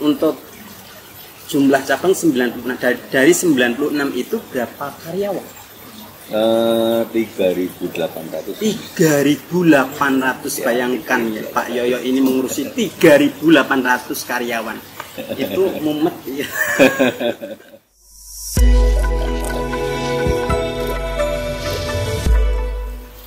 untuk jumlah cabang 96, dari 96 itu berapa karyawan? 3.800. 3.800, bayangkan ya, Pak Yoyo ini mengurusi 3.800 karyawan. Itu mumet ya.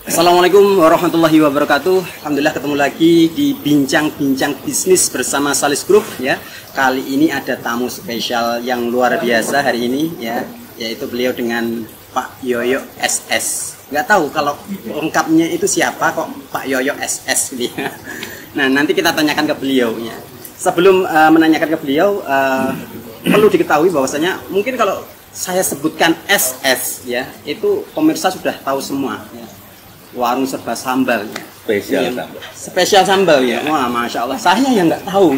Assalamualaikum warahmatullahi wabarakatuh. Alhamdulillah ketemu lagi di Bincang-Bincang Bisnis bersama Salis Group ya. Kali ini ada tamu spesial yang luar biasa hari ini ya, yaitu beliau dengan Pak Yoyo SS. Nggak tahu kalau lengkapnya itu siapa kok Pak Yoyo SS gitu ya. Nah, nanti kita tanyakan ke beliau ya. Sebelum menanyakan ke beliau, perlu diketahui bahwasanya mungkin kalau saya sebutkan SS ya, itu pemirsa sudah tahu semua ya. Warung serba sambal ya. Spesial sambal. Spesial sambal ya. Wah, masya Allah. Saya yang nggak tahu.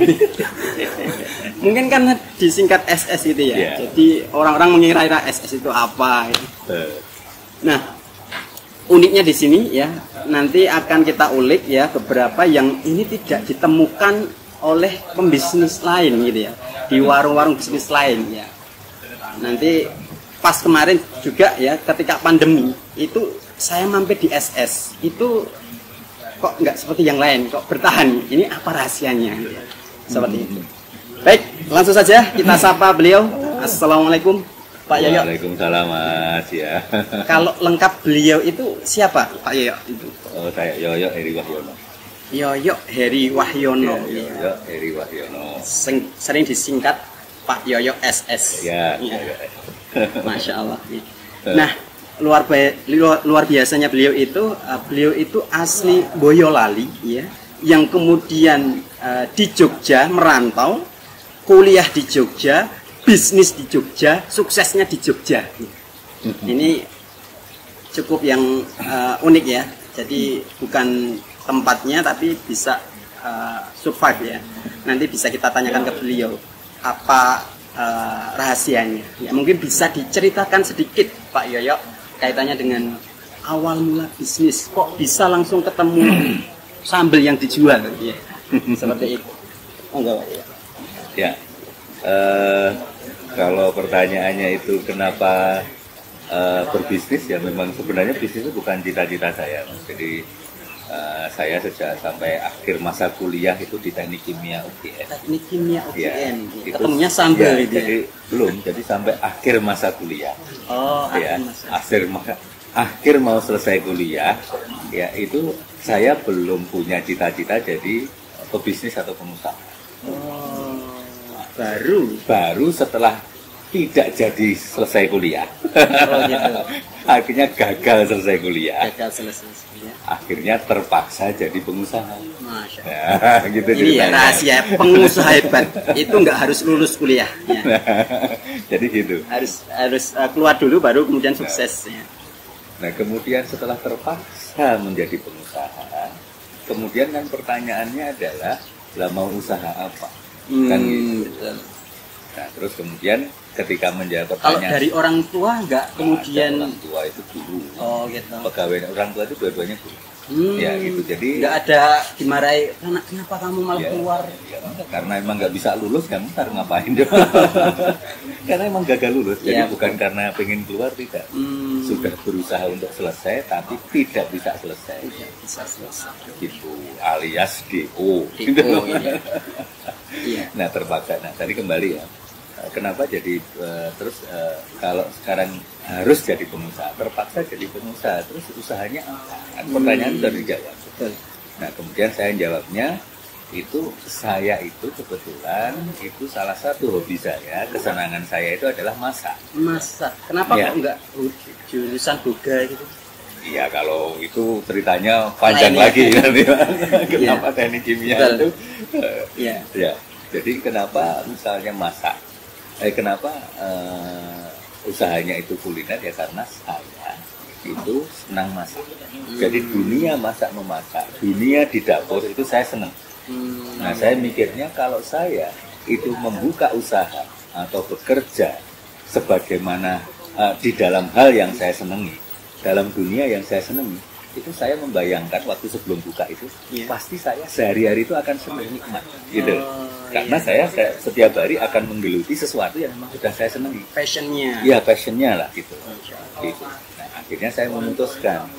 Mungkin kan disingkat SS gitu ya. Yeah. Jadi orang-orang mengira SS itu apa. Ya. Nah, uniknya di sini ya. Nanti akan kita ulik ya beberapa yang ini tidak ditemukan oleh pembisnis lain gitu ya. Di warung-warung bisnis lain ya. Nanti pas kemarin juga ya, ketika pandemi itu saya mampir di SS, itu kok nggak seperti yang lain, kok bertahan. Ini apa rahasianya? Seperti itu. Baik, langsung saja kita sapa beliau. Assalamualaikum Pak Yoyo. Waalaikumsalam Mas ya. Kalau lengkap beliau itu siapa Pak Yoyo? Oh, saya Yoyo Heri Wahyono. Yoyo Heri Wahyono. Yoyo Heri Wahyono. Sering disingkat Pak Yoyo SS. Ya. Masya Allah. Nah, luar biasanya beliau itu asli Boyolali ya, yang kemudian di Jogja merantau, kuliah di Jogja, bisnis di Jogja, suksesnya di Jogja. Ini cukup yang unik ya. Jadi bukan tempatnya tapi bisa survive ya. Nanti bisa kita tanyakan ke beliau apa rahasianya. Ya, mungkin bisa diceritakan sedikit Pak Yoyo kaitannya dengan awal mula bisnis, kok bisa langsung ketemu sambal yang dijual ya. Seperti itu. Enggak, ya. Ya. Kalau pertanyaannya itu kenapa berbisnis, ya memang sebenarnya bisnis itu bukan cita-cita saya. Jadi saya sejak sampai akhir masa kuliah itu di Teknik Kimia UGM. Teknik Kimia UGM. Ya, ketemunya sambal ya, jadi belum, jadi sampai akhir masa kuliah. Oh, ya, akhir mau selesai kuliah, ya itu saya belum punya cita-cita jadi pebisnis atau pengusaha. Oh, baru setelah tidak jadi selesai kuliah. Oh, gitu. Akhirnya gagal selesai kuliah. Akhirnya terpaksa jadi pengusaha. Masya Ya, Allah. gitu. Ini ya rahasia pengusaha hebat. Itu nggak harus lulus kuliah. Ya. Jadi gitu. Harus keluar dulu baru kemudian sukses. Ya. Nah, kemudian setelah terpaksa menjadi pengusaha, kemudian kan pertanyaannya adalah, lah mau usaha apa? Kan gitu. Nah, terus kemudian ketika menjawab pertanyaan, kalau dari orang tua nggak kemudian orang tua itu guru. Oh gitu. Pegawai orang tua itu dua-duanya guru. Ya gitu. Jadi nggak ada dimarahi, anak kenapa kamu malah keluar? Ya, karena emang nggak bisa lulus, kamu ntar ngapain dong? Karena emang gagal lulus. Jadi bukan karena pengen keluar, tidak. Sudah berusaha untuk selesai tapi tidak bisa selesai. Tidak bisa selesai. Gitu, alias DO. Iya. Nah, terpaksa. Nah, tadi kembali ya. Kenapa jadi terus kalau sekarang harus jadi pengusaha, terpaksa jadi pengusaha, terus usahanya apa? Pertanyaan sudah dijawab. Nah, kemudian saya jawabnya itu, saya itu kebetulan itu salah satu hobi saya, kesenangan saya itu adalah masak. Masak. Kenapa kok enggak jurusan boga gitu? Iya, kalau itu ceritanya panjang lagi nanti. Kenapa teknik kimia itu? Iya. Ya. Jadi kenapa misalnya masak? Kenapa usahanya itu kuliner, ya karena saya itu senang masak. Jadi dunia masak memasak, dunia di dapur itu saya senang. Nah, saya mikirnya kalau saya itu membuka usaha atau bekerja sebagaimana di dalam hal yang saya senangi, dalam dunia yang saya senangi, itu saya membayangkan waktu sebelum buka itu pasti saya sehari-hari itu akan senang, nikmat gitu. Karena saya setiap hari akan menggeluti sesuatu yang memang sudah saya senangi. Passionnya. Iya, passionnya lah gitu. Gitu. Nah, akhirnya saya memutuskan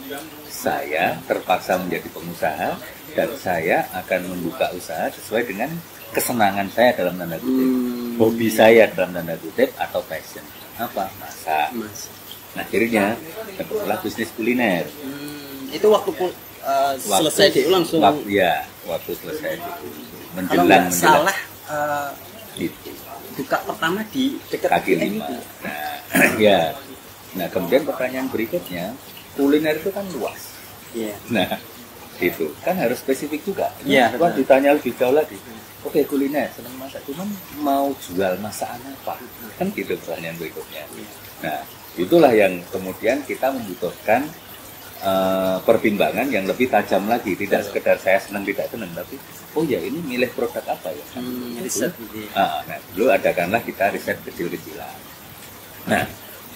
saya terpaksa menjadi pengusaha dan saya akan membuka usaha sesuai dengan kesenangan saya dalam tanda kutip, hobi saya dalam tanda kutip atau passion. Apa? Masak. Nah, akhirnya terbentuklah bisnis kuliner. Itu waktu selesai DU langsung. Waktu selesai DU. Kalau nggak salah gitu. Buka pertama di dekat kaki lima. Nah, kemudian pertanyaan berikutnya, kuliner itu kan luas. Iya. Nah, itu kan harus spesifik juga. Iya. Wah, ditanya lebih jauh lagi. Oke, kuliner, senang masak, cuman mau jual masakan apa? Kan gitu pertanyaan berikutnya. Nah, itulah yang kemudian kita membutuhkan pertimbangan yang lebih tajam lagi. Tidak sekedar saya senang tidak senang, tapi oh ya ini milih produk apa ya? Riset. Nah, dulu adakanlah kita riset kecil-kecilan. Nah,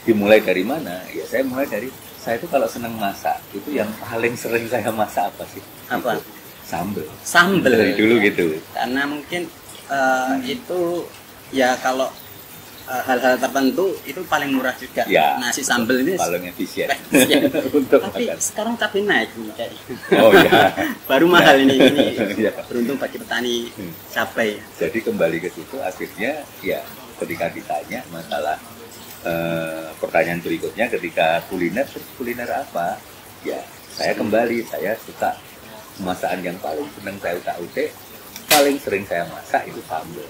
dimulai dari mana? Ya saya mulai dari, saya itu kalau senang masak, itu yang paling sering saya masak apa sih? Apa? Sambel. Sambel. Dari dulu gitu. Karena mungkin itu ya kalau hal-hal tertentu itu paling murah juga. Ya, nasi sambel ini paling efisien. Untuk tapi makan. Sekarang cabai naik nih. Oh iya. Baru mahal ini. Ya. Beruntung bagi petani cabai. Jadi kembali ke situ akhirnya ya ketika ditanya masalah pertanyaan berikutnya ketika kuliner, terus kuliner apa? Ya saya kembali, saya suka masakan yang paling senang saya utak-utik, paling sering saya masak itu sambal.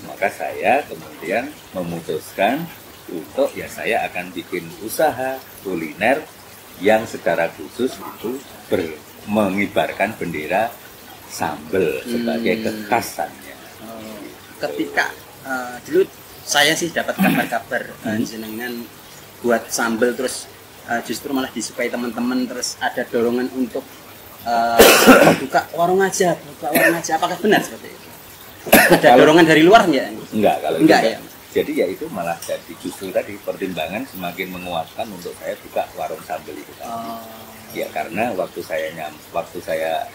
Maka saya kemudian memutuskan untuk ya saya akan bikin usaha kuliner yang secara khusus itu mengibarkan bendera sambal sebagai kekhasannya. Ketika dulu saya sih dapat kabar-kabar jenengan buat sambal terus justru malah disukai teman-teman, terus ada dorongan untuk buka warung aja. Apakah benar seperti itu? Ada dorongan dari luar enggak? Enggak ya. Jadi ya itu malah jadi justru tadi pertimbangan semakin menguatkan untuk saya buka warung sambal itu tadi. Ya karena waktu saya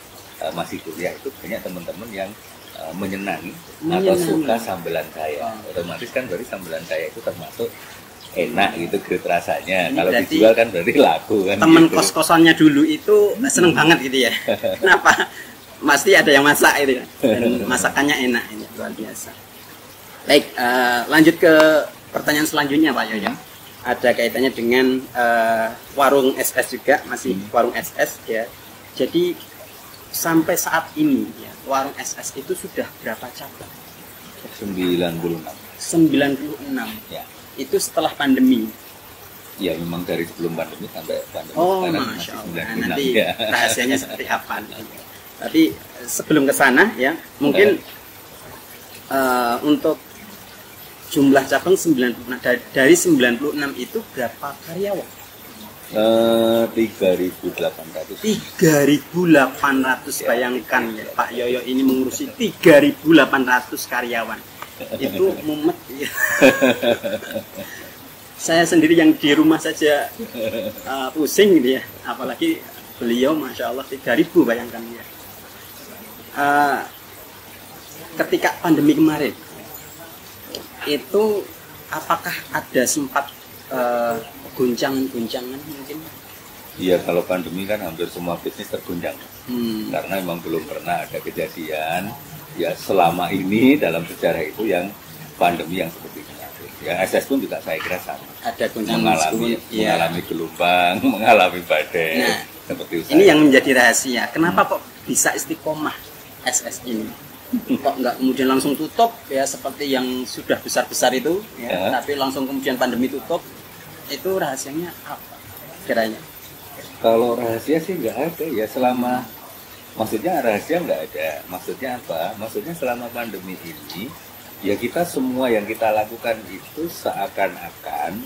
masih kuliah itu banyak teman-teman yang menyenangi atau suka sambelan saya. Otomatis kan dari sambelan saya itu termasuk enak gitu great rasanya. Kalau dijual kan berarti laku kan. Teman gitu. kos-kosannya dulu itu seneng banget gitu ya. Kenapa? Pasti ada yang masak itu ya. Dan masakannya enak ini luar biasa. Baik, lanjut ke pertanyaan selanjutnya Pak Yoyo. Ada kaitannya dengan warung SS juga, masih warung SS ya. Jadi sampai saat ini ya, warung SS itu sudah berapa cabang? 96. Ya. Itu setelah pandemi. Ya memang dari sebelum pandemi sampai pandemi. Oh, Masya Allah. Nanti rahasianya seperti apa? Tapi sebelum ke sana ya, mungkin untuk jumlah cabang 96, dari 96 itu berapa karyawan? 3.800. 3.800, bayangkan ya, Pak Yoyo ini mengurusi 3.800 karyawan. Itu mumet ya. Saya sendiri yang di rumah saja pusing gitu ya, apalagi beliau Masya Allah 3.000, bayangkan ya. Ketika pandemi kemarin itu apakah ada sempat guncangan mungkin? Iya, kalau pandemi kan hampir semua bisnis terguncang. Karena memang belum pernah ada kejadian ya selama ini dalam sejarah itu yang pandemi yang seperti ini. Ya SS pun juga saya kira sama. Ada guncangan mengalami gelombang, mengalami badai. Nah, seperti itu. Ini yang menjadi rahasia. Kenapa kok bisa istiqomah SS ini? Kok nggak kemudian langsung tutup ya seperti yang sudah besar-besar itu ya, tapi langsung kemudian pandemi tutup? Itu rahasianya apa kiranya? Kalau rahasia sih nggak ada ya, selama maksudnya rahasia nggak ada. Maksudnya apa? Maksudnya selama pandemi ini ya kita semua yang kita lakukan itu seakan-akan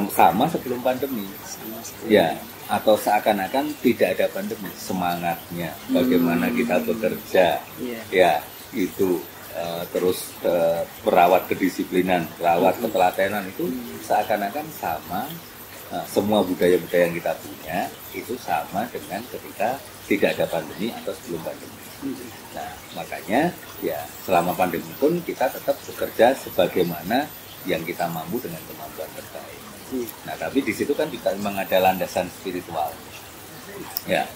sama sebelum pandemi. Ya, atau seakan-akan tidak ada pandemi. Semangatnya bagaimana kita bekerja ya itu terus merawat kedisiplinan, merawat ketelatenan itu seakan-akan sama. Semua budaya-budaya yang kita punya itu sama dengan ketika tidak ada pandemi atau sebelum pandemi. Nah, makanya ya selama pandemi pun kita tetap bekerja sebagaimana yang kita mampu dengan kemampuan terbaik. Nah, tapi di situ kan juga memang ada landasan spiritual. Ya,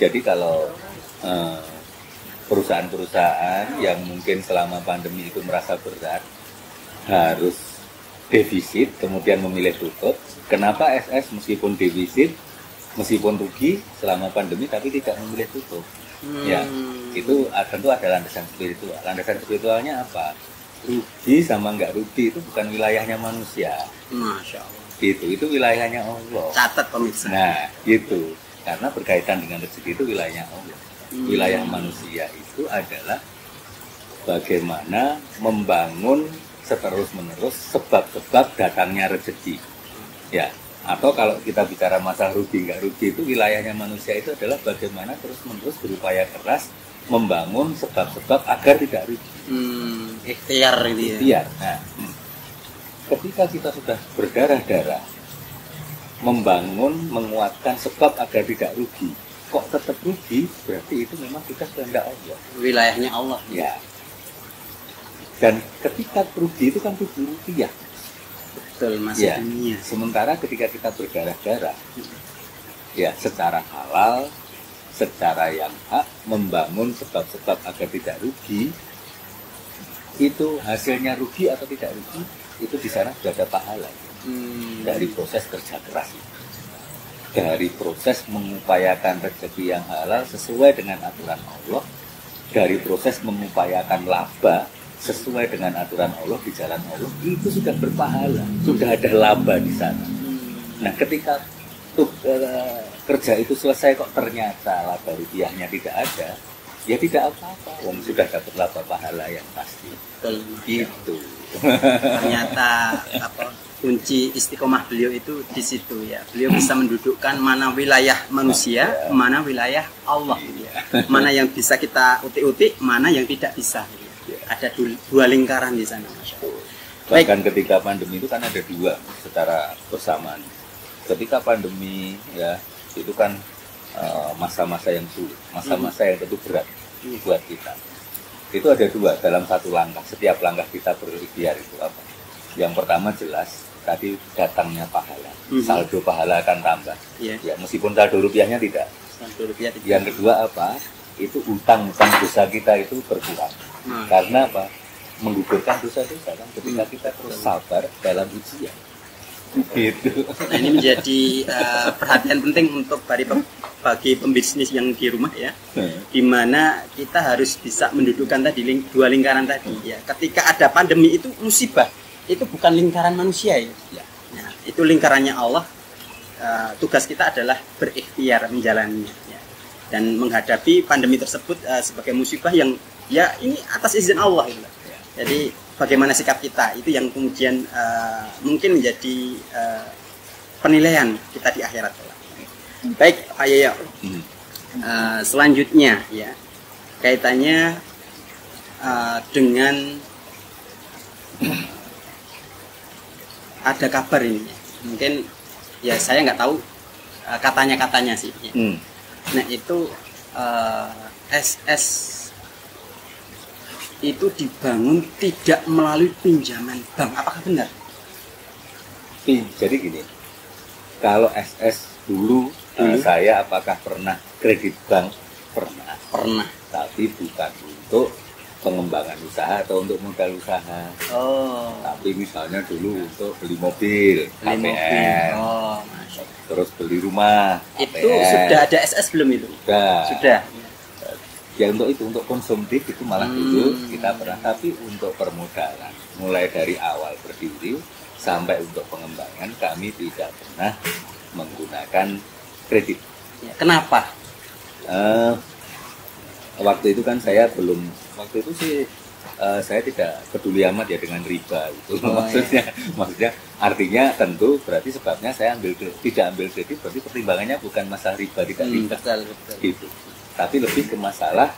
jadi kalau perusahaan-perusahaan yang mungkin selama pandemi itu merasa berat, harus defisit, kemudian memilih tutup. Kenapa SS meskipun defisit, meskipun rugi selama pandemi, tapi tidak memilih tutup? Ya, itu tentu ada landasan spiritual. Landasan spiritualnya apa? Rugi sama nggak rugi itu bukan wilayahnya manusia. Masya Allah. Itu wilayahnya Allah. Catat pemirsa. Nah, gitu. Karena berkaitan dengan rezeki itu wilayahnya Allah. Wilayah manusia itu adalah bagaimana membangun seterus-menerus sebab-sebab datangnya rezeki. Ya, atau kalau kita bicara masalah rugi nggak rugi, itu wilayahnya manusia itu adalah bagaimana terus-menerus berupaya keras membangun sebab-sebab agar tidak rugi. Ikhtiar ini ya. Ikhtiar. Nah, ketika kita sudah berdarah-darah membangun, menguatkan sebab agar tidak rugi, kok tetap rugi, berarti itu memang kita kehendak Allah. Wilayahnya Allah. Ya. Dan ketika rugi itu kan rugi rupiah. Betul, masih Ya. dunia. Sementara ketika kita berdarah-darah, ya secara halal, secara yang hak, membangun sebab-sebab agar tidak rugi, itu hasilnya rugi atau tidak rugi, itu di sana sudah ada pahala. Dari proses kerja keras itu. Dari proses mengupayakan rezeki yang halal sesuai dengan aturan Allah, dari proses mengupayakan laba sesuai dengan aturan Allah di jalan Allah, itu sudah berpahala, sudah ada laba di sana. Nah, ketika kerja itu selesai kok ternyata laba rupiahnya tidak ada, ya tidak apa-apa, wong sudah dapat laba pahala yang pasti. Betul. Itu. Ternyata kunci istiqomah beliau itu di situ ya. Beliau bisa mendudukkan mana wilayah manusia, mana wilayah Allah. Ya. Mana yang bisa kita utik-utik, mana yang tidak bisa. Ada dua lingkaran di sana, Masya Allah. Bahkan ketika pandemi itu kan ada dua secara bersamaan. Ketika pandemi ya itu kan masa-masa yang sulit, masa-masa yang tentu berat buat kita. Itu ada dua dalam satu langkah. Setiap langkah kita berikhtiar itu apa? Yang pertama jelas tadi datangnya pahala, saldo pahala akan tambah. Ya meskipun saldo rupiahnya tidak. Saldo rupiah tidak. Yang kedua apa? Itu utang-utang dosa kita itu berkurang. Karena apa? Menggugurkan dosa-dosa kan ketika kita terus sabar dalam ujian. Gitu. Nah, ini menjadi perhatian penting untuk bagi pembisnis yang di rumah ya, di mana kita harus bisa mendudukkan tadi dua lingkaran tadi ya. Ketika ada pandemi itu musibah, itu bukan lingkaran manusia ya. Nah, itu lingkarannya Allah. Tugas kita adalah berikhtiar menjalaninya ya. Dan menghadapi pandemi tersebut sebagai musibah yang ya ini atas izin Allah gitu. Jadi bagaimana sikap kita itu yang kemudian mungkin menjadi penilaian kita di akhirat. Baik, Pak Yoyo. Selanjutnya ya kaitannya dengan ada kabar ini. Mungkin ya saya nggak tahu katanya sih. Ya. Nah itu SS itu dibangun tidak melalui pinjaman bank, apakah benar? Jadi gini, kalau SS dulu saya apakah pernah kredit bank? Pernah, tapi bukan untuk pengembangan usaha atau untuk modal usaha. Tapi misalnya dulu untuk beli mobil, KPR, terus beli rumah, itu sudah ada SS belum itu? Sudah. Ya untuk itu, untuk konsumtif itu malah dulu kita pernah, tapi untuk permodalan mulai dari awal berdiri sampai untuk pengembangan kami tidak pernah menggunakan kredit. Kenapa? Waktu itu kan saya belum, waktu itu sih saya tidak peduli amat ya dengan riba itu. Maksudnya artinya tentu berarti sebabnya saya tidak ambil kredit, berarti pertimbangannya bukan masalah riba tidak riba. Betul. Gitu. Tapi lebih ke masalah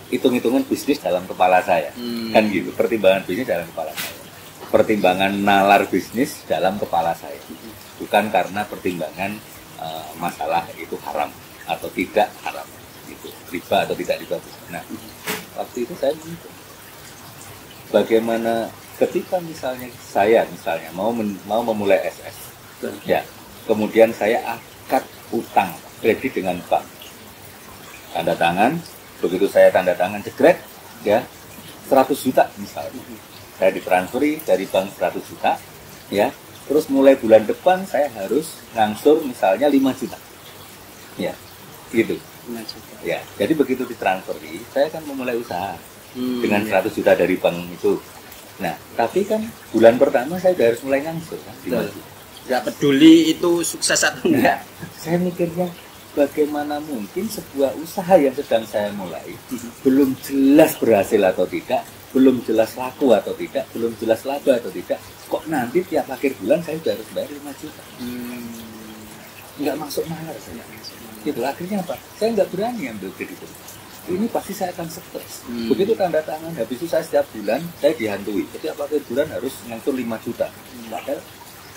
hitung-hitungan bisnis dalam kepala saya. Kan gitu, pertimbangan bisnis dalam kepala saya, pertimbangan nalar bisnis dalam kepala saya, bukan karena pertimbangan masalah itu haram atau tidak haram gitu. riba atau tidak riba. Nah, waktu itu saya mikir, bagaimana ketika misalnya saya mau memulai SS, ya, kemudian saya akad utang kredit dengan bank, tanda tangan, begitu saya tanda tangan jegret, ya, 100 juta misalnya, saya ditransferi dari bank 100 juta, ya, terus mulai bulan depan saya harus ngangsur misalnya 5 juta, ya, gitu. Ya, jadi begitu ditransferi, saya akan memulai usaha dengan 100 juta dari bank itu. Nah, tapi kan bulan pertama saya udah harus mulai ngangsur kan, 5 juta. Nggak peduli itu sukses atau enggak. Saya mikirnya bagaimana mungkin sebuah usaha yang sedang saya mulai belum jelas berhasil atau tidak, belum jelas laku atau tidak, belum jelas laba atau tidak, kok nanti tiap akhir bulan saya sudah harus bayar 5 juta. Nggak masuk nalar saya. Gitu, akhirnya apa? Saya nggak berani ambil kredit itu. Ini pasti saya akan stres. Begitu tanda tangan, habis itu saya setiap bulan saya dihantui. Setiap akhir bulan harus ngatur 5 juta. Padahal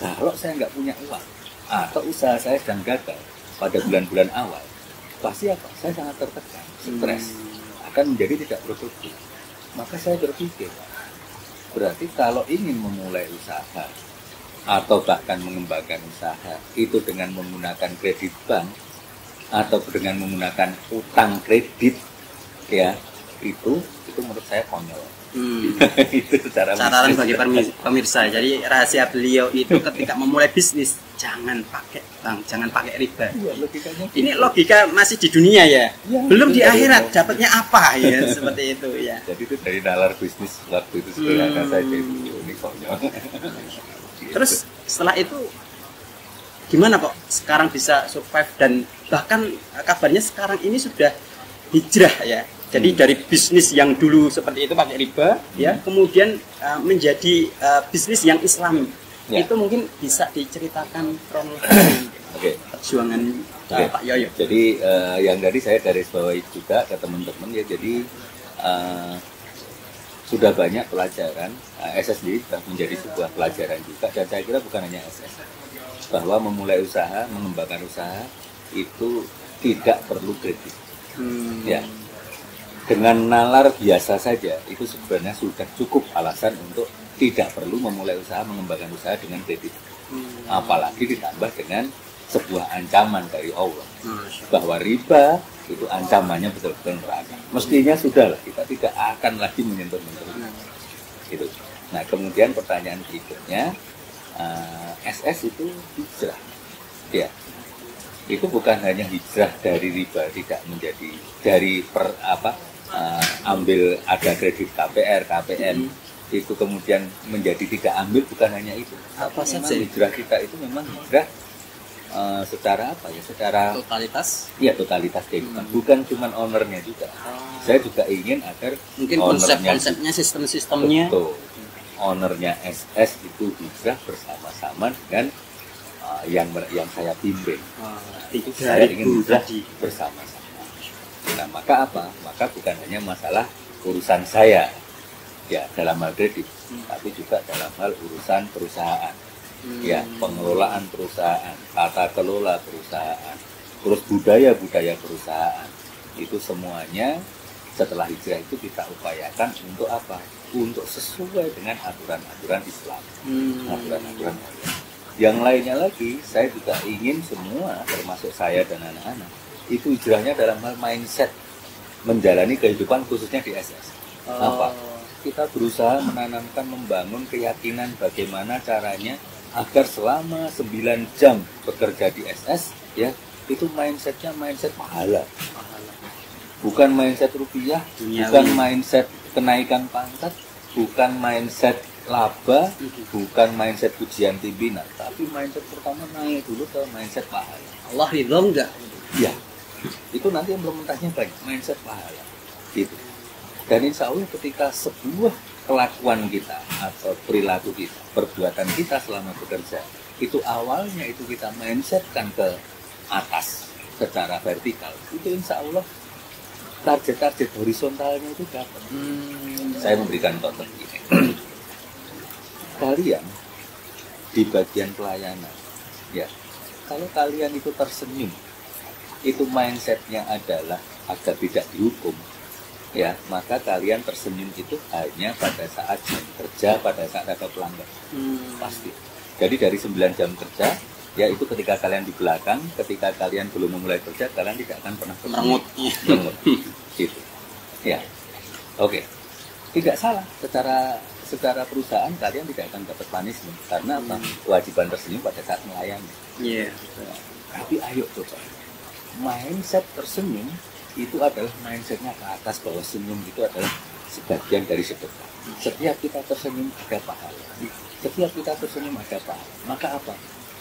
kalau saya nggak punya uang atau usaha saya sedang gagal pada bulan-bulan awal, pasti apa? Saya sangat tertekan, stres, akan menjadi tidak produktif. Maka saya berpikir, berarti kalau ingin memulai usaha atau bahkan mengembangkan usaha itu dengan menggunakan kredit bank atau dengan menggunakan utang kredit, ya, itu menurut saya konyol. Itu secara catatan bagi pemirsa. Jadi rahasia beliau itu ketika memulai bisnis jangan pakai bank, jangan pakai riba. Ya, logikanya ini logika masih di dunia ya, belum di akhirat itu. dapatnya apa ya seperti itu ya. Jadi itu dari nalar bisnis waktu itu sebenarnya saya jadi ini konyol. Terus setelah itu gimana kok sekarang bisa survive dan bahkan kabarnya sekarang ini sudah hijrah ya. Jadi dari bisnis yang dulu seperti itu pakai riba, ya, kemudian menjadi bisnis yang Islami. Ya. Itu mungkin bisa diceritakan kronologi perjuangan Pak Yoyo. Jadi yang tadi saya garis bawahi juga ke teman-teman ya. Jadi sudah banyak pelajaran, SSD sudah menjadi sebuah pelajaran juga. Dan saya kira bukan hanya SS, bahwa memulai usaha, mengembangkan usaha itu tidak perlu kredit. Ya. Dengan nalar biasa saja itu sebenarnya sudah cukup alasan untuk tidak perlu memulai usaha, mengembangkan usaha dengan kredit. Apalagi ditambah dengan sebuah ancaman dari Allah bahwa riba itu ancamannya betul-betul neraka. Mestinya sudahlah, kita tidak akan lagi menyentuh itu. Nah, kemudian pertanyaan berikutnya, SS itu hijrah, ya. Itu bukan hanya hijrah dari riba, tidak menjadi dari ambil ada kredit KPR, KPN, itu kemudian menjadi tidak ambil, bukan hanya itu. Apa saja hijrah kita itu memang hijrah secara apa ya? Secara totalitas? Iya, totalitas kehidupan. Bukan cuma ownernya juga. Saya juga ingin agar mungkin konsep-konsepnya, sistem-sistemnya. Betul. Ownernya SS itu hijrah bersama-sama dengan yang saya pimpin. Itu saya ingin hijrah bersama-sama. Nah, maka apa? Maka bukan hanya masalah urusan saya, ya, dalam hal kredit, tapi juga dalam hal urusan perusahaan, ya, pengelolaan perusahaan, tata kelola perusahaan, terus budaya perusahaan, itu semuanya setelah hijrah itu kita upayakan untuk apa? Untuk sesuai dengan aturan-aturan Islam, aturan-aturan Allah. Yang lainnya lagi, saya juga ingin semua, termasuk saya dan anak-anak, itu hijrahnya dalam hal mindset menjalani kehidupan khususnya di SS. Apa? Kita berusaha menanamkan, membangun keyakinan bagaimana caranya agar selama 9 jam bekerja di SS, ya, itu mindsetnya mindset pahala. Bukan mindset rupiah, bukan mindset kenaikan pangkat, bukan mindset laba, bukan mindset pujian pimpinan, tapi mindset pertama naik dulu ke mindset pahala. Allah ridho enggak? Ya. Itu nanti implementasinya banyak, mindset pahala gitu. Dan insya Allah ketika sebuah kelakuan kita atau perilaku kita, perbuatan kita selama bekerja, itu awalnya itu kita mindsetkan ke atas secara vertikal, itu insya Allah target-target horizontalnya itu dapat. Saya memberikan contoh ini. Kalian di bagian pelayanan, ya, kalau kalian itu tersenyum, itu mindsetnya adalah agar tidak dihukum, ya maka kalian tersenyum itu hanya pada saat jam kerja, pada saat ada pelanggan. Pasti. Jadi dari 9 jam kerja, ya itu ketika kalian di belakang, ketika kalian belum memulai kerja, kalian tidak akan pernah merengut. Gitu. Ya. Oke. Tidak salah secara perusahaan kalian tidak akan dapat punishment karena apa? Kewajiban tersenyum pada saat melayani. Iya. Tapi ayo coba. Mindset tersenyum itu adalah mindsetnya ke atas, bahwa senyum itu adalah sebagian dari sedekah. Setiap kita tersenyum ada pahala. Setiap kita tersenyum ada pahala. Maka apa?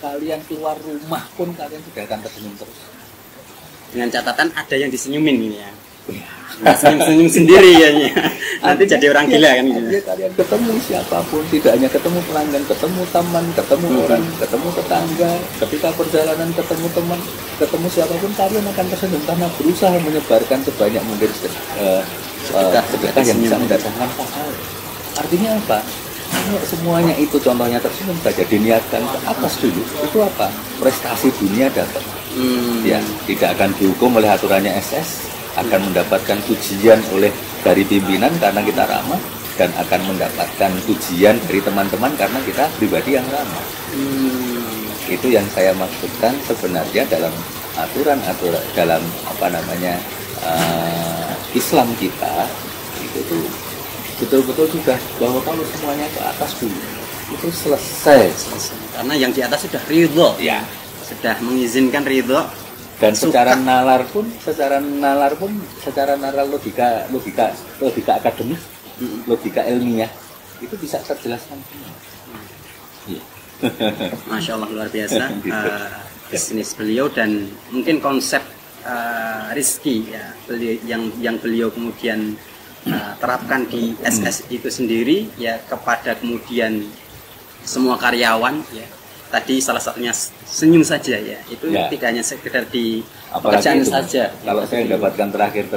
Kalian keluar rumah pun kalian tidak akan tersenyum terus. Dengan catatan ada yang disenyumin ini ya. Senyum-senyum sendiri ya. Nanti jadi orang gila kan gitu. Kalian ketemu siapapun, tidak hanya ketemu pelanggan, ketemu teman, ketemu orang, ketemu tetangga, ketika perjalanan ketemu teman, ketemu siapapun, kalian akan tersenyum karena berusaha menyebarkan sebanyak mungkin sedekah yang bisa mendatangkan pahala. Artinya apa? Kalau semuanya itu contohnya tersenyum saja, diniatkan ke atas dulu, itu apa? Prestasi dunia dapat. Ya, tidak akan dihukum oleh aturannya SS, akan mendapatkan pujian dari pimpinan karena kita ramah, dan akan mendapatkan pujian dari teman-teman karena kita pribadi yang ramah. Itu yang saya maksudkan sebenarnya dalam aturan dalam Islam kita itu tuh betul-betul sudah bahwa kalau semuanya ke atas dulu itu selesai. Karena yang di atas sudah ridho, ya, sudah mengizinkan ridho. Dan secara nalar logika akademis, logika ilmiah itu bisa terjelaskan semua. Masya Allah, luar biasa bisnis beliau, dan mungkin konsep rizki ya yang beliau kemudian terapkan di SS itu sendiri ya kepada kemudian semua karyawan ya. Tadi salah satunya senyum saja ya, itu ya. Tidak hanya sekedar di pekerjaan saja. Kalau saya dapatkan terakhir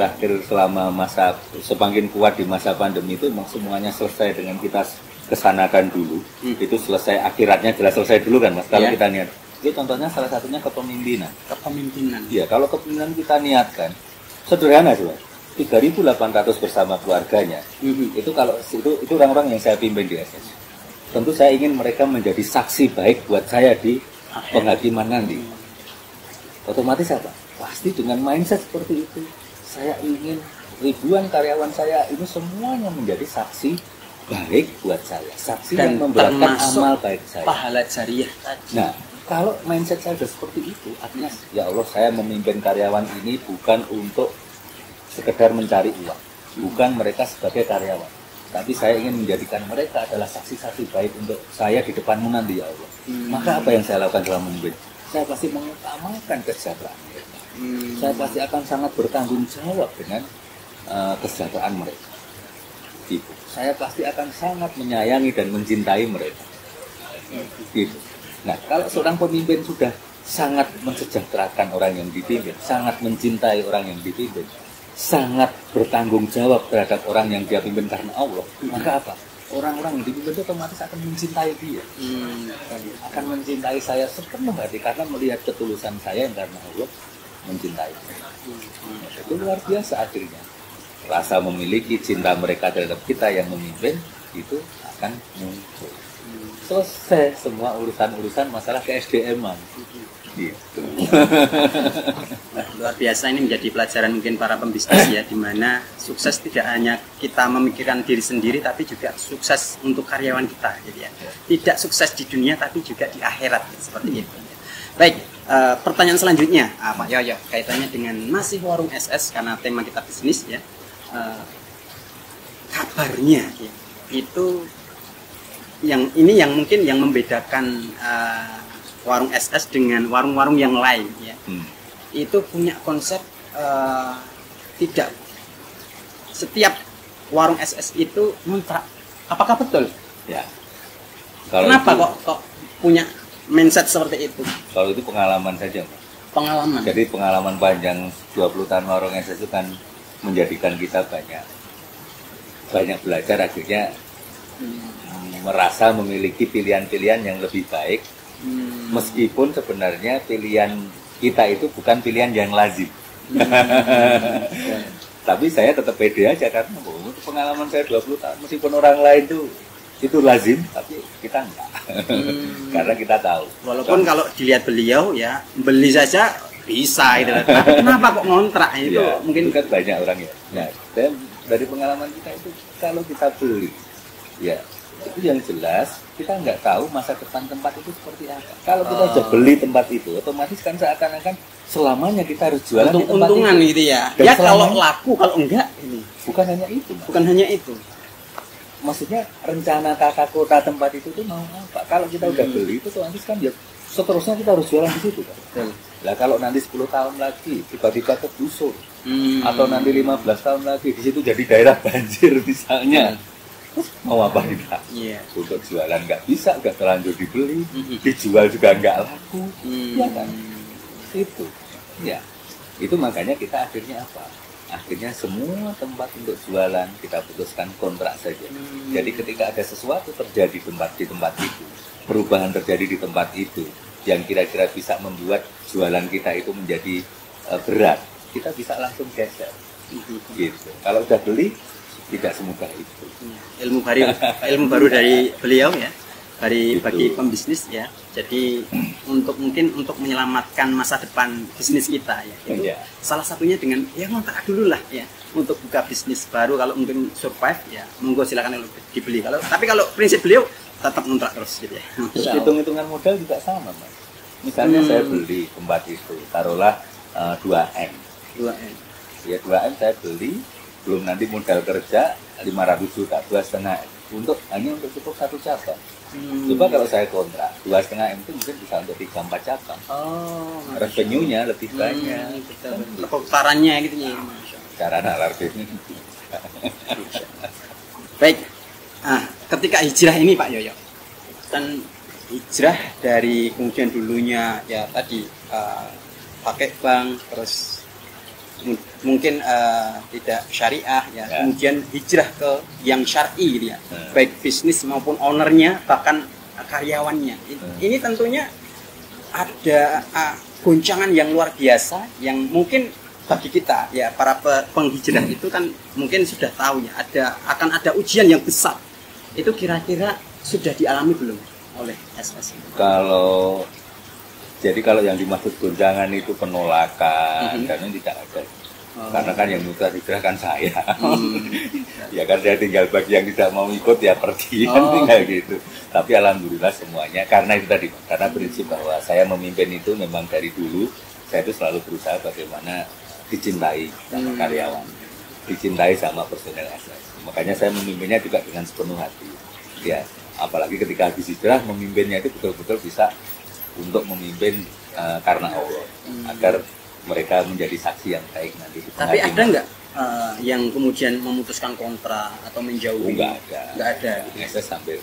selama masa semakin kuat di masa pandemi itu, memang semuanya selesai dengan kita kesanakan dulu. Itu selesai, akhiratnya jelas selesai dulu kan Mas. Kalau kita niat, itu contohnya salah satunya kepemimpinan. Iya, kalau kepemimpinan kita niatkan, sederhana sih Mas. 3.800 bersama keluarganya. Itu kalau itu orang-orang yang saya pimpin di SS. Tentu saya ingin mereka menjadi saksi baik buat saya di penghakiman nanti. Otomatis apa? Pasti dengan mindset seperti itu. Saya ingin ribuan karyawan saya ini semuanya menjadi saksi baik buat saya. Saksi dan yang membuatkan amal baik saya. Pahala jariah. Nah, kalau mindset saya sudah seperti itu, artinya ya Allah, saya memimpin karyawan ini bukan untuk sekedar mencari uang. Bukan mereka sebagai karyawan. Tapi saya ingin menjadikan mereka adalah saksi-saksi baik untuk saya di depanmu nanti ya Allah. Maka apa yang saya lakukan dalam memimpin? Saya pasti mengutamakan kesejahteraan mereka. Saya pasti akan sangat bertanggung jawab dengan kesejahteraan mereka. Gitu. Saya pasti akan sangat menyayangi dan mencintai mereka. Gitu. Nah, kalau seorang pemimpin sudah sangat mensejahterakan orang yang dipimpin, sangat mencintai orang yang dipimpin, sangat bertanggung jawab terhadap orang yang dia pimpin karena Allah, maka apa? Orang-orang yang dipimpin itu otomatis akan mencintai dia, akan mencintai saya sepenuh hati karena melihat ketulusan saya yang karena Allah mencintai. Itu luar biasa akhirnya. Rasa memiliki cinta mereka terhadap kita yang memimpin itu akan muncul. Selesai semua urusan-urusan masalah ke-SDM-an. Gitu. Nah, luar biasa, ini menjadi pelajaran mungkin para pembisnis ya, di mana sukses tidak hanya kita memikirkan diri sendiri, tapi juga sukses untuk karyawan kita, gitu ya. Tidak sukses di dunia, tapi juga di akhirat, seperti itu. Baik, pertanyaan selanjutnya, Pak Yoyo, kaitannya dengan masih warung SS karena tema kita bisnis ya. Kabarnya ya, itu yang mungkin yang membedakan warung SS dengan warung-warung yang lain ya. Itu punya konsep tidak setiap warung SS itu ngontrak. Apakah betul? Ya. Kenapa kok punya mindset seperti itu? Kalau itu pengalaman saja, Pak. Pengalaman. Jadi pengalaman panjang 20 tahun warung SS itu kan menjadikan kita banyak belajar, akhirnya merasa memiliki pilihan-pilihan yang lebih baik. Meskipun sebenarnya pilihan kita itu bukan pilihan yang lazim. Tapi saya tetap pede aja karena pengalaman saya 20 tahun meskipun orang lain itu lazim, tapi kita enggak. Karena kita tahu. Walaupun kalau dilihat beliau ya beli saja bisa gitu. Tapi kenapa kok ngontrak itu? Ya, mungkin kan banyak orang ya. Nah, dari pengalaman kita itu kalau kita beli, ya itu yang jelas kita nggak tahu masa depan tempat itu seperti apa. Kalau kita sudah beli tempat itu, otomatis kan seakan-akan selamanya kita harus jualan di tempat untungan itu. Gitu ya. Dan Ya kalau laku, kalau enggak ini. Bukan hanya itu. Bukan hanya itu. Maksudnya rencana tata kota tempat itu tuh mau apa? Kalau kita udah beli itu otomatis kan ya seterusnya kita harus jualan di situ kan. Lah kalau nanti 10 tahun lagi tiba-tiba kegusur atau nanti 15 tahun lagi di situ jadi daerah banjir misalnya. Mau apa kita? Untuk jualan nggak bisa, nggak terlanjur dibeli, dijual juga nggak laku, ya kan? Itu, ya. Itu makanya kita akhirnya apa? Akhirnya semua tempat untuk jualan kita putuskan kontrak saja. Jadi ketika ada sesuatu terjadi di tempat itu, perubahan terjadi di tempat itu, yang kira-kira bisa membuat jualan kita itu menjadi berat, kita bisa langsung geser. Gitu. Kalau udah beli, tidak semudah itu. Ilmu baru dari beliau ya, bagi pembisnis ya. Jadi untuk menyelamatkan masa depan bisnis kita ya. Itu salah satunya dengan ya ngontrak dulu lah ya untuk buka bisnis baru. Kalau mungkin survive ya monggo silakan dibeli. Tapi kalau prinsip beliau tetap ngontrak terus gitu ya. Hitung-hitungan modal juga sama, Mas. Misalnya saya beli tempat itu, taruhlah 2M. 2M. Ya 2M saya beli, belum nanti modal kerja 500 juta, 2,5 M. Hanya untuk cukup satu cabang. Coba kalau saya kontrak 2,5 M itu mungkin bisa untuk 3-4 cabang. Revenue-nya lebih banyak. Putarannya gitu ya. Cara nalarnya. Baik. Ketika hijrah ini Pak Yoyo, kan hijrah dari kemudian dulunya ya tadi pakai bank, terus mungkin tidak syariah ya. Kemudian hijrah ke yang syar'i gitu ya, baik bisnis maupun ownernya bahkan karyawannya. Ini tentunya ada goncangan yang luar biasa yang mungkin bagi kita ya para penghijrah itu kan mungkin sudah tahu ya akan ada ujian yang besar. Itu kira-kira sudah dialami belum oleh SS? Kalau yang dimaksud goncangan itu penolakan, karena tidak ada. Karena kan yang nutra hijrah kan saya. Ya kan saya tinggal bagi yang tidak mau ikut ya pergi kan tinggal gitu. Tapi alhamdulillah semuanya karena itu tadi, karena prinsip bahwa saya memimpin itu memang dari dulu saya itu selalu berusaha bagaimana dicintai sama karyawan, dicintai sama personel SS. Makanya saya memimpinnya juga dengan sepenuh hati. Ya, apalagi ketika habis hijrah memimpinnya itu betul-betul bisa untuk memimpin karena Allah, agar mereka menjadi saksi yang baik nanti. Tapi ada nggak yang kemudian memutuskan kontra atau menjauhi? Nggak ada. Saya sampai.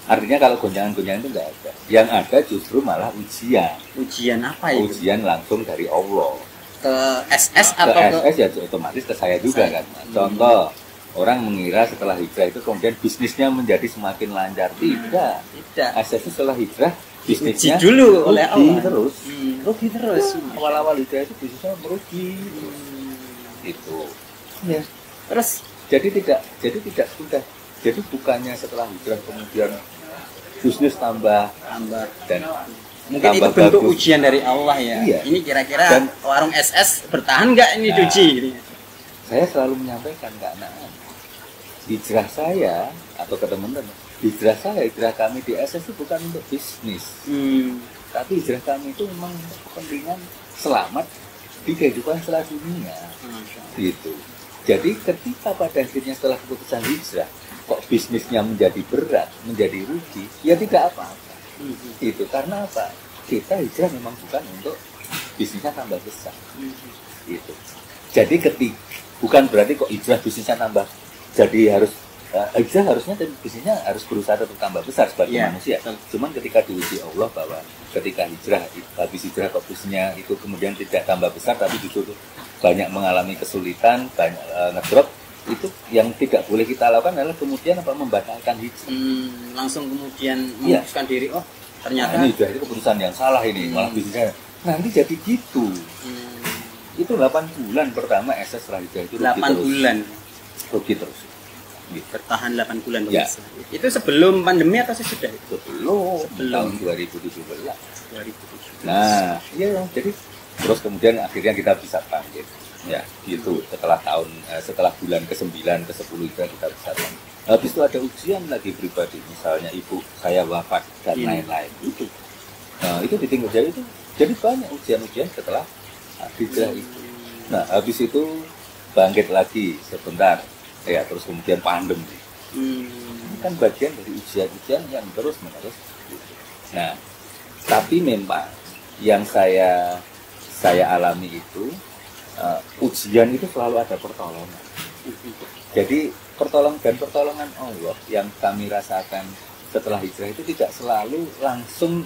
Artinya kalau gonjangan-gonjangan itu nggak ada. Yang ada justru malah ujian. Ujian apa itu? Ujian langsung dari Allah. Ke SS atau ke SS ya otomatis ke saya juga kan. Contoh, orang mengira setelah hijrah itu kemudian bisnisnya menjadi semakin lancar. Tidak. SS setelah hijrah bisnisnya dulu oleh Allah rugi terus. Awal-awal hijrah itu bisnisnya merugi. Itu. Ya. Terus jadi tidak sudah. Jadi bukannya setelah hijrah kemudian bisnis tambah dan mungkin itu bentuk bagus. Ujian dari Allah ya. Iya. Ini kira-kira dan warung SS bertahan nggak ini Duci? Saya selalu menyampaikan ke anak-anak, hijrah saya atau ke teman-teman, hijrah kami di SS itu bukan untuk bisnis, tapi hijrah kami itu memang untuk kepentingan selamat di kehidupan setelah dunia. Gitu. Jadi ketika pada akhirnya setelah keputusan hijrah, kok bisnisnya menjadi berat, menjadi rugi, ya tidak apa-apa. Itu karena apa? Kita hijrah memang bukan untuk bisnisnya tambah besar. Itu. Jadi bukan berarti kok hijrah bisnisnya tambah. Jadi hijrah harusnya bisnisnya harus berusaha untuk tambah besar sebagai manusia. Cuman ketika diuji Allah bahwa ketika habis hijrah kok bisnisnya itu kemudian tidak tambah besar tapi justru banyak mengalami kesulitan, banyak ngedrop, itu yang tidak boleh kita lakukan adalah kemudian membatalkan hijrah. Langsung kemudian memutuskan diri, ternyata ini hijrah itu keputusan yang salah ini, malah bisnisnya nanti jadi gitu. Itu 8 bulan pertama SS setelah hijrah itu 8 bulan. Rugi terus. Gitu. Bertahan 8 bulan Ya. Itu sebelum pandemi atau sesudah itu? Sebelum tahun 2017. 2017. Nah, iya, jadi terus kemudian akhirnya kita bisa bangkit. Ya, gitu. Setelah bulan ke-9, ke-10 kita bisa bangkit. Habis itu ada ujian lagi pribadi, misalnya ibu saya wafat dan lain-lain. Itu. Nah, itu ditinggal jadi banyak ujian-ujian setelah hijrah itu. Nah, habis itu bangkit lagi sebentar. Ya, terus kemudian pandemi. Ini kan bagian dari ujian-ujian yang terus-menerus. Nah, tapi memang yang saya alami itu ujian itu selalu ada pertolongan. Jadi pertolongan Allah yang kami rasakan setelah hijrah itu tidak selalu langsung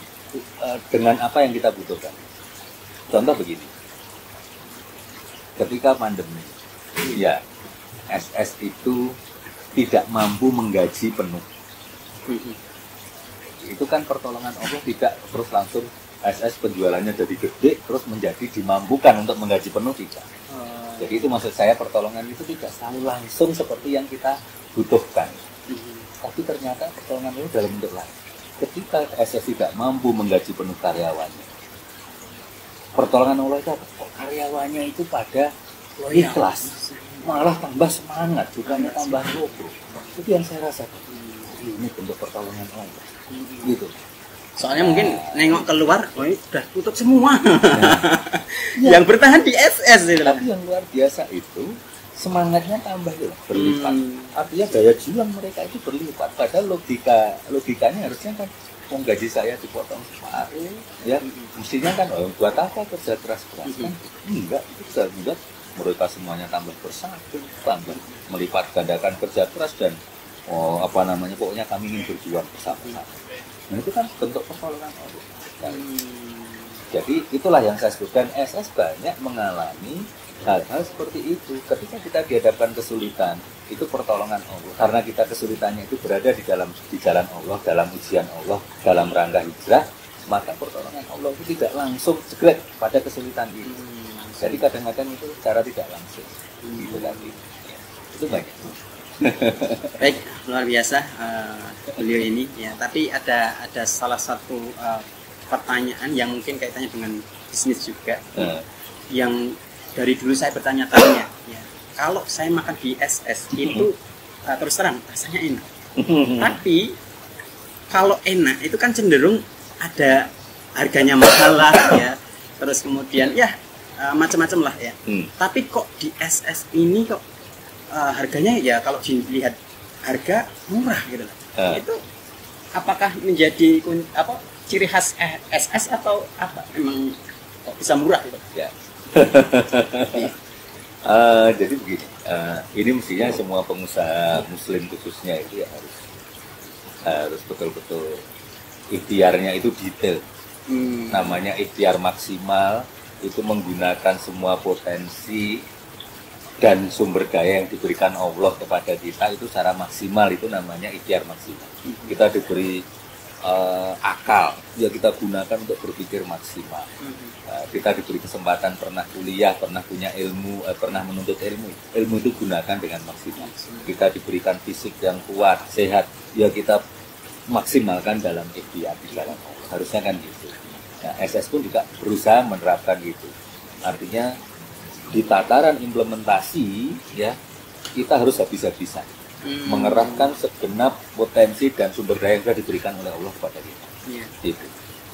dengan apa yang kita butuhkan. Contoh begini, ketika pandemi, ya SS itu tidak mampu menggaji penuh. Itu kan pertolongan Allah, tidak terus langsung SS penjualannya jadi gede terus menjadi dimampukan untuk menggaji penuh, tidak. Jadi itu maksud saya, pertolongan itu tidak selalu langsung seperti yang kita butuhkan. Tapi ternyata pertolongan itu dalam bentuk lain. Ketika SS tidak mampu menggaji penuh karyawannya, pertolongan Allah itu apa? Karyawannya itu pada ikhlas, malah tambah semangat, bukannya tambah bobrok. Itu yang saya rasakan. Ini bentuk pertolongan Allah. Gitu. Soalnya mungkin nengok keluar, oh ini udah tutup semua. Yang bertahan di SS itu. Tapi yang luar biasa itu semangatnya tambah berlipat. Artinya daya juang mereka itu berlipat. Padahal logikanya harusnya kan, gaji saya dipotong separuh, ya mestinya kan buat apa kerja keras kan? Enggak, itu bisa membuat mereka semuanya tambah bersatu, tambah melipat gandakan kerja keras dan pokoknya kami ingin berjuang bersama-sama. Nah, itu kan bentuk pertolongan Allah. Jadi itulah yang saya sebutkan, SS banyak mengalami hal-hal seperti itu. Ketika kita dihadapkan kesulitan, itu pertolongan Allah. Karena kita kesulitannya itu berada di jalan Allah, dalam ujian Allah, dalam rangka hijrah, maka pertolongan Allah itu tidak langsung segera pada kesulitan itu. Jadi kadang-kadang itu cara tidak langsung. Itu lagi. Itu banyak. Baik, luar biasa beliau ini ya. Tapi ada salah satu pertanyaan yang mungkin kaitannya dengan bisnis juga, yang dari dulu saya bertanya-tanya ya. Kalau saya makan di SS itu terus terang rasanya enak. Tapi kalau enak itu kan cenderung ada harganya mahal lah ya. Terus kemudian ya macam-macam lah ya. Tapi kok di SS ini kok harganya ya kalau dilihat harga murah gitu lah. Itu apakah menjadi ciri khas SS atau apa? Memang kok bisa murah gitu? Ya. Jadi begini, ini mestinya semua pengusaha muslim khususnya itu ya harus betul-betul ikhtiarnya itu detail. Namanya ikhtiar maksimal, itu menggunakan semua potensi dan sumber daya yang diberikan Allah kepada kita itu secara maksimal, itu namanya ikhtiar maksimal. Kita diberi akal, ya kita gunakan untuk berpikir maksimal. Kita diberi kesempatan pernah kuliah, pernah punya ilmu, pernah menuntut ilmu itu gunakan dengan maksimal. Kita diberikan fisik yang kuat, sehat, ya kita maksimalkan dalam ikhtiar di dalam Allah. Harusnya kan gitu. Nah, SS pun juga berusaha menerapkan itu. Artinya di tataran implementasi ya kita harus habis-habisan mengerahkan segenap potensi dan sumber daya yang sudah diberikan oleh Allah kepada kita. Gitu.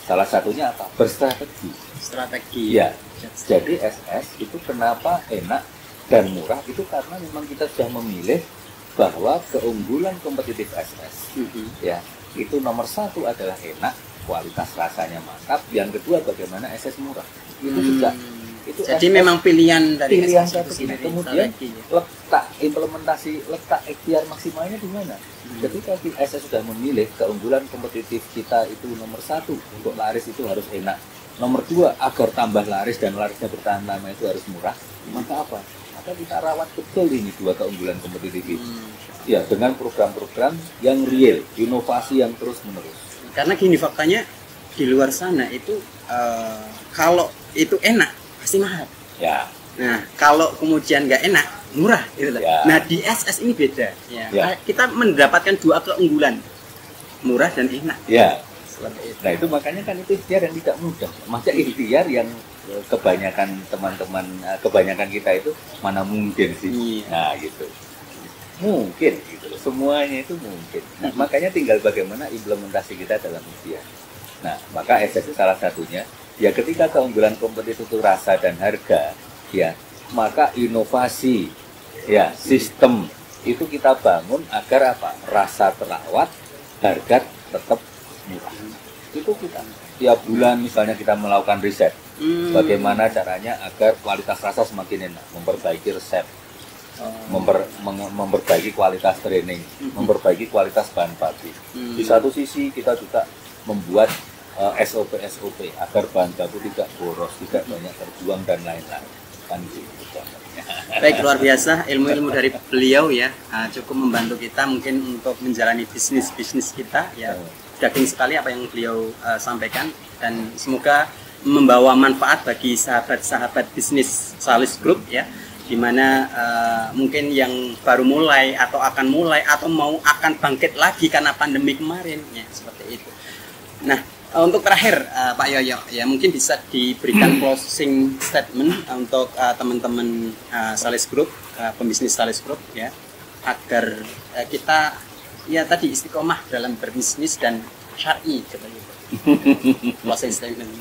Salah satunya apa? Berstrategi. Ya. Jadi SS itu kenapa enak dan murah itu karena memang kita sudah memilih bahwa keunggulan kompetitif SS ya itu nomor satu adalah enak, kualitas rasanya mantap. Yang kedua bagaimana SS murah. Itu juga. Itu jadi SS, memang pilihan dari SS itu sendiri. Kemudian letak implementasi, letak ikhtiar maksimalnya di mana? Ketika SS sudah memilih keunggulan kompetitif kita itu nomor satu, untuk laris itu harus enak. Nomor dua, agar tambah laris dan larisnya bertahan lama itu harus murah. Maka apa? Maka kita rawat betul ini dua keunggulan kompetitif itu. Ya, dengan program-program yang real, inovasi yang terus menerus. Karena gini faktanya di luar sana itu kalau itu enak pasti mahal. Ya. Nah, kalau kemudian nggak enak, murah gitu loh. Ya. Nah, di SS ini beda. Ya. Ya. Kita mendapatkan dua keunggulan, murah dan enak. Ya. Seperti itu. Nah itu makanya kan itu ikhtiar yang tidak mudah. Maksudnya ikhtiar yang kebanyakan teman-teman, kebanyakan kita itu mana mungkin sih. Iya. Nah gitu. Mungkin gitu loh. Semuanya itu mungkin. Nah, makanya tinggal bagaimana implementasi kita dalam ikhtiar. Nah, maka SS itu salah satunya. Ya ketika keunggulan kompetisi itu rasa dan harga, ya maka inovasi, ya sistem itu kita bangun agar apa? Rasa terawat, harga tetap murah. Itu kita tiap bulan misalnya kita melakukan riset, bagaimana caranya agar kualitas rasa semakin enak, memperbaiki resep, memperbaiki kualitas training, memperbaiki kualitas bahan baku. Di satu sisi kita juga membuat SOP agar bahan baku tidak boros, tidak banyak terbuang dan lain-lain. Kan gitu contohnya. Baik, luar biasa ilmu-ilmu dari beliau ya, cukup membantu kita mungkin untuk menjalani bisnis kita ya. Daging sekali apa yang beliau sampaikan, dan semoga membawa manfaat bagi sahabat-sahabat bisnis Salis Group ya, dimana mungkin yang baru mulai atau akan mulai atau akan bangkit lagi karena pandemi kemarin ya, seperti itu. Nah, untuk terakhir Pak Yoyo ya, mungkin bisa diberikan closing statement untuk teman-teman Salis Group, pembisnis Salis Group ya, agar kita ya tadi istiqomah dalam berbisnis dan syar'i seperti itu. Closing statement.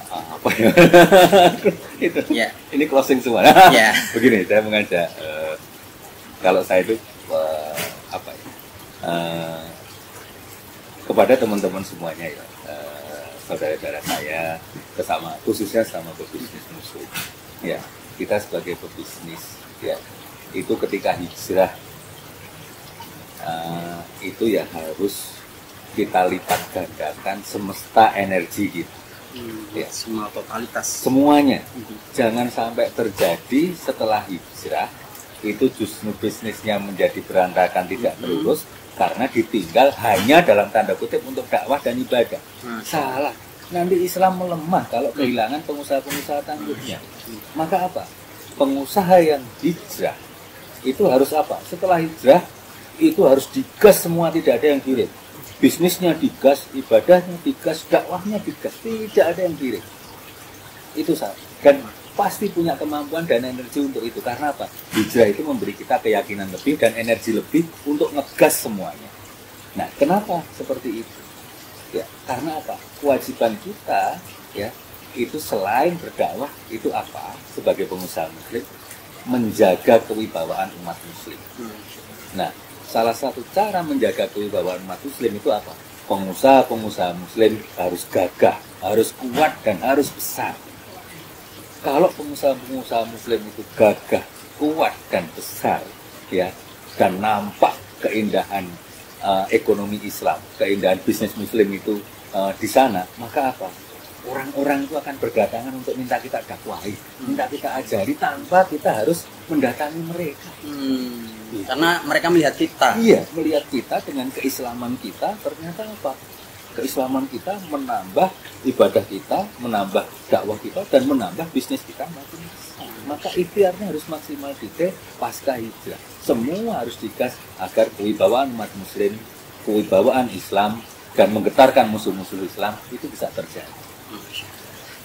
Apa ya? Itu. Ya. Ini closing semua. Ya. Begini, saya mengajak kalau saya itu apa ya? Kepada teman-teman semuanya ya, saudara-saudara saya, khususnya sama pebisnis muslim. Ya, kita sebagai pebisnis, ya, itu ketika hijrah itu ya harus kita lipat gandakan semesta energi kita. Ya, semua totalitas. Semuanya, jangan sampai terjadi setelah hijrah itu justru bisnisnya menjadi berantakan, tidak terurus. Karena ditinggal hanya dalam tanda kutip untuk dakwah dan ibadah. Salah. Nanti Islam melemah kalau kehilangan pengusaha-pengusaha tangguhnya. Maka apa? Pengusaha yang hijrah itu harus apa? Setelah hijrah itu harus digas semua, tidak ada yang kirim. Bisnisnya digas, ibadahnya digas, dakwahnya digas, tidak ada yang kirim. Itu salah. Dan pasti punya kemampuan dan energi untuk itu. Karena apa? Hijrah itu memberi kita keyakinan lebih dan energi lebih untuk ngegas semuanya. Nah, kenapa seperti itu? Ya, karena apa? Kewajiban kita ya itu selain berdakwah itu apa? Sebagai pengusaha muslim, menjaga kewibawaan umat muslim. Nah, salah satu cara menjaga kewibawaan umat muslim itu apa? Pengusaha-pengusaha muslim harus gagah, harus kuat dan harus besar. Kalau pengusaha-pengusaha muslim itu gagah, kuat dan besar, ya, dan nampak keindahan ekonomi Islam, keindahan bisnis muslim itu di sana, maka apa? Orang-orang itu akan berdatangan untuk minta kita dakwahi, minta kita ajari tanpa kita harus mendatangi mereka. Karena mereka melihat kita. Iya, melihat kita dengan keislaman kita, ternyata apa? Keislaman kita menambah ibadah kita, menambah dakwah kita, dan menambah bisnis kita makin besar. Maka ikhtiarnya harus maksimal kita pasca hijrah. Semua harus digas agar kewibawaan umat muslim, kewibawaan Islam, dan menggetarkan musuh-musuh Islam itu bisa terjadi.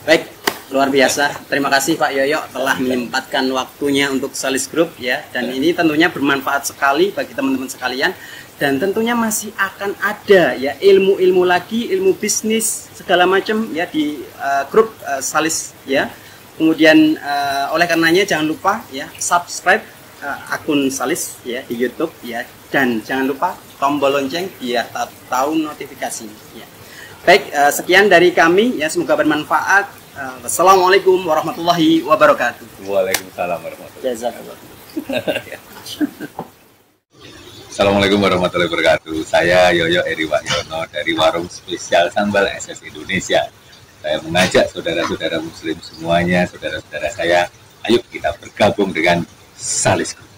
Baik, luar biasa. Terima kasih Pak Yoyo telah menyempatkan waktunya untuk Salis Group ya. Dan ini tentunya bermanfaat sekali bagi teman-teman sekalian. Dan tentunya masih akan ada ya ilmu-ilmu lagi, ilmu bisnis segala macam ya di grup Salis ya. Kemudian oleh karenanya jangan lupa ya subscribe akun Salis ya di YouTube ya, dan jangan lupa tombol lonceng biar tahu notifikasi ya. Baik, sekian dari kami ya, semoga bermanfaat. Wassalamualaikum warahmatullahi wabarakatuh. Waalaikumsalam warahmatullahi wabarakatuh. Assalamualaikum warahmatullahi wabarakatuh. Saya Yoyo Eri Wahyono dari Warung Spesial Sambal SS Indonesia. Saya mengajak saudara-saudara muslim semuanya, saudara-saudara saya, ayo kita bergabung dengan Salis Group.